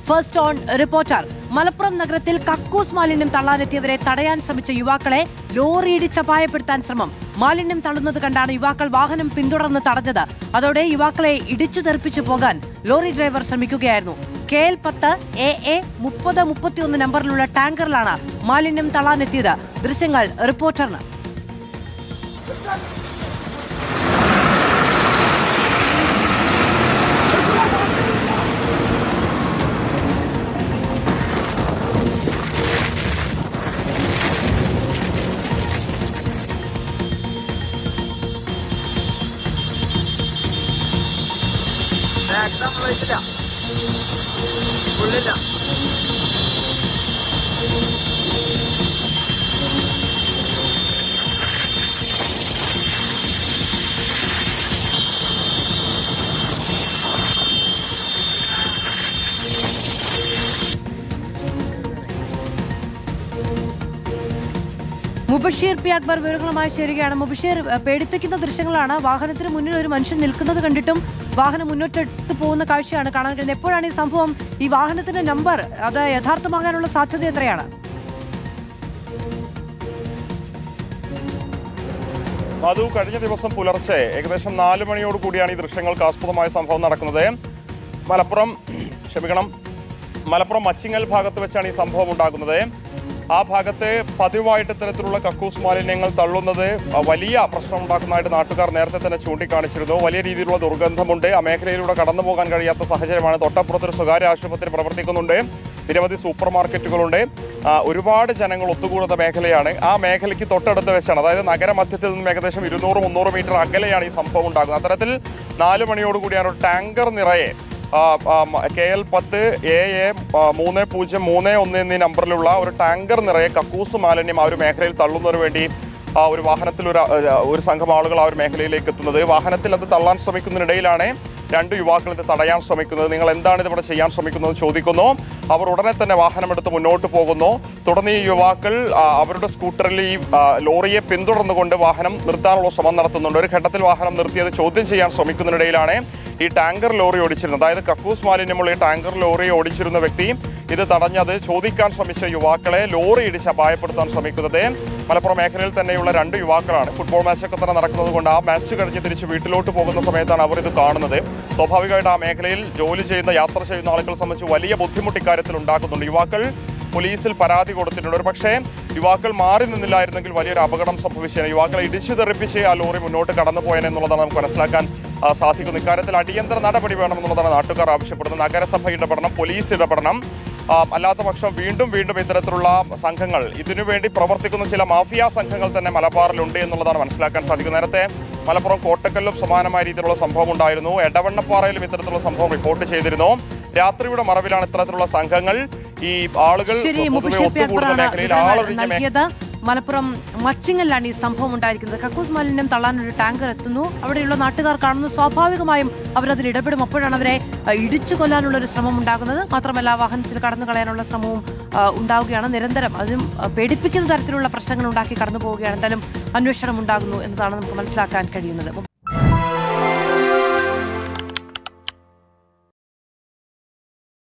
First on reporter. Malappuram നഗരത്തിൽ കക്കൂസ് മാലിന്യം തള്ളാനെത്തിയവരെ തടയാൻ ശ്രമിച്ച യുവാക്കളെ ലോറിയിടിച്ച് അപായപ്പെടുത്താൻ ശ്രമം. മാലിന്യം തള്ളുന്നത് കണ്ടാണ് യുവാക്കൾ വാഹനം പിന്തുടർന്ന് തടഞ്ഞത്. അതോടെ യുവാക്കളെ ഇടിച്ചു തെറിപ്പിച്ചു പോകാൻ ലോറി ഡ്രൈവർ ശ്രമിക്കുകയായിരുന്നു. KL 10 AA 3031 നമ്പറിലുള്ള ടാങ്കറിലാണ് മാലിന്യം തള്ളാനെത്തിയത്. ദൃശ്യങ്ങൾ റിപ്പോർട്ടറിന്. ഉള്ളില്ല. മുബഷീർ പി അക്ബർ വിവരങ്ങളുമായി ചേരുകയാണ്. മുബഷീർ, പേടിപ്പിക്കുന്ന ദൃശ്യങ്ങളാണ്. വാഹനത്തിന് മുന്നിൽ ഒരു മനുഷ്യൻ നിൽക്കുന്നത് കണ്ടിട്ടും വാഹനം മുന്നോട്ടെടുത്ത് പോകുന്ന കാഴ്ചയാണ് കാണാൻ കഴിയുന്നത്. എപ്പോഴാണ് ഈ സംഭവം? ഈ വാഹനത്തിന്റെ നമ്പർ അത് യഥാർത്ഥമാകാനുള്ള സാധ്യത എത്രയാണ്? അത് കഴിഞ്ഞ ദിവസം പുലർച്ചെ ഏകദേശം 4 മണിയോട് കൂടിയാണ് ഈ ദൃശ്യങ്ങൾക്ക് ആസ്പദമായ സംഭവം നടക്കുന്നത്. മലപ്പുറം മച്ചിങ്ങൽ ഭാഗത്ത് വെച്ചാണ് ഈ സംഭവം ഉണ്ടാകുന്നത്. ആ ഭാഗത്ത് പതിവായിട്ട് ഇത്തരത്തിലുള്ള കക്കൂസ് മാലിന്യങ്ങൾ തള്ളുന്നത് വലിയ പ്രശ്നമുണ്ടാക്കുന്നതായിട്ട് നാട്ടുകാർ നേരത്തെ തന്നെ ചൂണ്ടിക്കാണിച്ചിരുന്നു. വലിയ രീതിയിലുള്ള ദുർഗന്ധമുണ്ട്. ആ മേഖലയിലൂടെ കടന്നു പോകാൻ കഴിയാത്ത സാഹചര്യമാണ്. തൊട്ടപ്പുറത്തൊരു സ്വകാര്യ ആശുപത്രി പ്രവർത്തിക്കുന്നുണ്ട്. നിരവധി സൂപ്പർ മാർക്കറ്റുകളുണ്ട്. ഒരുപാട് ജനങ്ങൾ ഒത്തുകൂടുന്ന മേഖലയാണ്. ആ മേഖലയ്ക്ക് തൊട്ടടുത്ത് വെച്ചാണ്, അതായത് നഗരമധ്യത്തിൽ നിന്നും ഏകദേശം 200-300 മീറ്റർ അകലെയാണ് ഈ സംഭവം ഉണ്ടാകുന്നത്. അത്തരത്തിൽ 4 മണിയോടുകൂടിയാണ് ഒരു ടാങ്കർ നിറയെ KL 10 AA 3031 എന്നീ നമ്പറിലുള്ള ഒരു ടാങ്കർ നിറയെ കക്കൂസ് മാലിന്യം ആ ഒരു മേഖലയിൽ തള്ളുന്നതിന് വേണ്ടി ഒരു വാഹനത്തിൽ ഒരു സംഘം ആളുകൾ ആ ഒരു മേഖലയിലേക്ക് എത്തുന്നത്. വാഹനത്തിൽ അത് തള്ളാൻ ശ്രമിക്കുന്നതിനിടയിലാണ് 2 യുവാക്കൾ ഇത് തടയാൻ ശ്രമിക്കുന്നത്. നിങ്ങൾ എന്താണ് ഇതിവിടെ ചെയ്യാൻ ശ്രമിക്കുന്നത് ചോദിക്കുന്നു. അവർ ഉടനെ തന്നെ വാഹനമെടുത്ത് മുന്നോട്ട് പോകുന്നു. തുടർന്ന് ഈ യുവാക്കൾ അവരുടെ സ്കൂട്ടറിൽ ഈ ലോറിയെ പിന്തുടർന്നുകൊണ്ട് വാഹനം നിർത്താനുള്ള ശ്രമം നടത്തുന്നുണ്ട്. ഒരു ഘട്ടത്തിൽ വാഹനം നിർത്തിയത് ചോദ്യം ചെയ്യാൻ ശ്രമിക്കുന്നതിനിടയിലാണ് ഈ ടാങ്കർ ലോറി ഓടിച്ചിരുന്നത്, അതായത് കക്കൂസ് മാലിന്യമുള്ള ഈ ടാങ്കർ ലോറി ഓടിച്ചിരുന്ന വ്യക്തി ഇത് തടഞ്ഞത് ചോദിക്കാൻ ശ്രമിച്ച യുവാക്കളെ ലോറി ഇടിച്ച് അപായപ്പെടുത്താൻ ശ്രമിക്കുന്നത്. മലപ്പുറം മേഖലയിൽ തന്നെയുള്ള 2 യുവാക്കളാണ്. ഫുട്ബോൾ മാച്ചൊക്കെ തന്നെ നടക്കുന്നത് കൊണ്ട് ആ മാച്ച് കഴിഞ്ഞ് തിരിച്ച് വീട്ടിലോട്ട് പോകുന്ന സമയത്താണ് അവർ ഇത് കാണുന്നത്. സ്വാഭാവികമായിട്ട് ആ മേഖലയിൽ ജോലി ചെയ്യുന്ന യാത്ര ചെയ്യുന്ന ആളുകളെ സംബന്ധിച്ച് വലിയ ബുദ്ധിമുട്ട് ഇക്കാര്യത്തിൽ ഉണ്ടാക്കുന്നുണ്ട്. യുവാക്കൾ പോലീസിൽ പരാതി കൊടുത്തിട്ടുണ്ട്. ഒരു പക്ഷേ യുവാക്കൾ മാറി നിന്നില്ലായിരുന്നെങ്കിൽ വലിയൊരു അപകടം സംഭവിച്ചേനെ. യുവാക്കളെ ഇടിച്ചു തെറിപ്പിച്ച് ആ ലോറി മുന്നോട്ട് കടന്നു പോയെന്നുള്ളതാണ് നമുക്ക് മനസ്സിലാക്കാൻ സാധിക്കുന്നു. ഇക്കാര്യത്തിൽ അടിയന്തര നടപടി വേണമെന്നുള്ളതാണ് നാട്ടുകാർ ആവശ്യപ്പെടുന്നത്. നഗരസഭ ഇടപെടണം, പോലീസ് ഇടപെടണം. അല്ലാത്ത പക്ഷം വീണ്ടും ഇത്തരത്തിലുള്ള സംഘങ്ങൾ, ഇതിനുവേണ്ടി പ്രവർത്തിക്കുന്ന ചില മാഫിയ സംഘങ്ങൾ തന്നെ മലബാറിലുണ്ട് എന്നുള്ളതാണ് മനസ്സിലാക്കാൻ സാധിക്കുന്നത്. നേരത്തെ മലപ്പുറം കോട്ടക്കല്ലും സമാനമായ രീതിയിലുള്ള സംഭവം ഉണ്ടായിരുന്നു. എടവണ്ണപ്പാറയിലും ഇത്തരത്തിലുള്ള സംഭവം റിപ്പോർട്ട് ചെയ്തിരുന്നു. രാത്രിയുടെ മറവിലാണ് ഇത്തരത്തിലുള്ള സംഘങ്ങൾ ഈ ആളുകൾ പൊതുവെ ഒത്തുകൂടുന്ന മേഖലയിൽ ആളൊഴിഞ്ഞ മലപ്പുറം മച്ചിങ്ങലിലാണ് ഈ സംഭവം ഉണ്ടായിരിക്കുന്നത്. കക്കൂസ് മാലിന്യം തള്ളാനൊരു ടാങ്കർ എത്തുന്നു. അവിടെയുള്ള നാട്ടുകാർ കാണുന്നു. സ്വാഭാവികമായും അവരതിൽ ഇടപെടും. അപ്പോഴാണ് അവരെ ഇടിച്ചു കൊല്ലാനുള്ള ഒരു ശ്രമം ഉണ്ടാകുന്നത്. മാത്രമല്ല വാഹനത്തിൽ കടന്നു കളയാനുള്ള ശ്രമവും ഉണ്ടാവുകയാണ്. നിരന്തരം അതും പേടിപ്പിക്കുന്ന തരത്തിലുള്ള പ്രശ്നങ്ങൾ ഉണ്ടാക്കി കടന്നു പോവുകയാണ്. എന്തായാലും അന്വേഷണം ഉണ്ടാകുന്നു എന്നതാണ് നമുക്ക് മനസ്സിലാക്കാൻ കഴിയുന്നത്.